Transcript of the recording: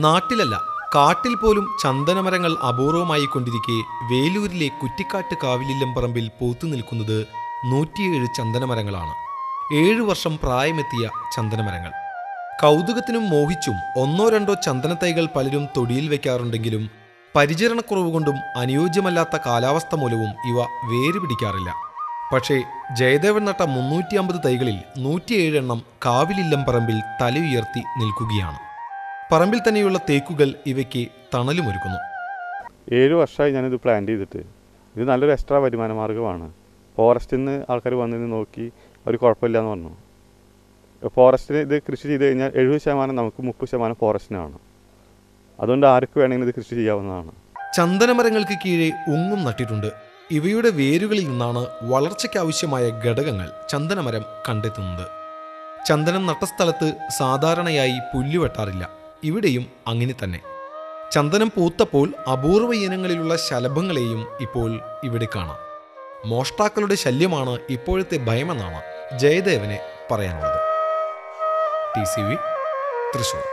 നാട്ടിലല്ല, കാട്ടിൽ പോലും ചന്ദനമരങ്ങൾ അപൂർവമായി കൊണ്ടിരിക്കെ വേലൂരിലെ കുറ്റിക്കാട്ട് കാവിലില്ലംപറമ്പിൽ പൂത്തു നിൽക്കുന്നത് 107 ചന്ദനമരങ്ങളാണ്. 7 വർഷം പ്രായമെത്തിയ ചന്ദനമരങ്ങൾ. കൗതുകത്തിനും മോഹിച്ചും ഒന്നോ രണ്ടോ ചന്ദനത്തൈകൾ പലരും തൊടിയിൽ വയ്ക്കാറുണ്ടെങ്കിലും പരിചരണക്കുറവ് കൊണ്ടും അനുയോജ്യമല്ലാത്ത കാലാവസ്ഥ മൂലവും ഇവ വേര് പിടിക്കാറില്ല. പക്ഷേ ജയദേവൻ നട്ട 350 തൈകളിൽ 107 എണ്ണം കാവിലില്ലംപറമ്പിൽ തലയുയർത്തി നിൽക്കുകയാണ്. പറമ്പിൽ തന്നെയുള്ള തേക്കുകൾ ഇവയ്ക്ക് തണലുമൊരുക്കുന്നു. 7 വർഷമായി ഞാനിത് പ്ലാൻ ചെയ്തിട്ട്. ഇത് നല്ലൊരു എക്സ്ട്രാ വരുമാന മാർഗ്ഗമാണ്. ഫോറസ്റ്റിൽ നിന്ന് ആൾക്കാർ വന്നിട്ട് നോക്കി അവർ കുഴപ്പമില്ല എന്ന് പറഞ്ഞു. ഫോറസ്റ്റിന് ഇത് കൃഷി ചെയ്ത് കഴിഞ്ഞാൽ 70% നമുക്ക് 30% ഫോറസ്റ്റിനാണ്. അതുകൊണ്ട് ആർക്ക് വേണമെങ്കിലും ഇത് കൃഷി ചെയ്യാവുന്നതാണ്. ചന്ദനമരങ്ങൾക്ക് കീഴെ ഉങ്ങും നട്ടിട്ടുണ്ട്. ഇവയുടെ വേരുകളിൽ നിന്നാണ് വളർച്ചയ്ക്കാവശ്യമായ ഘടകങ്ങൾ ചന്ദനമരം കണ്ടെത്തുന്നത്. ചന്ദനം നട്ട സ്ഥലത്ത് സാധാരണയായി പുല്ല് വെട്ടാറില്ല. ഇവിടെയും അങ്ങനെ തന്നെ. ചന്ദനം പൂത്തപ്പോൾ അപൂർവ ഇനങ്ങളിലുള്ള ശലഭങ്ങളെയും ഇപ്പോൾ ഇവിടെ കാണാം. മോഷ്ടാക്കളുടെ ശല്യമാണ് ഇപ്പോഴത്തെ ഭയമെന്നാണ് ജയദേവനെ പറയാനുള്ളത്. TCV തൃശ്ശൂർ.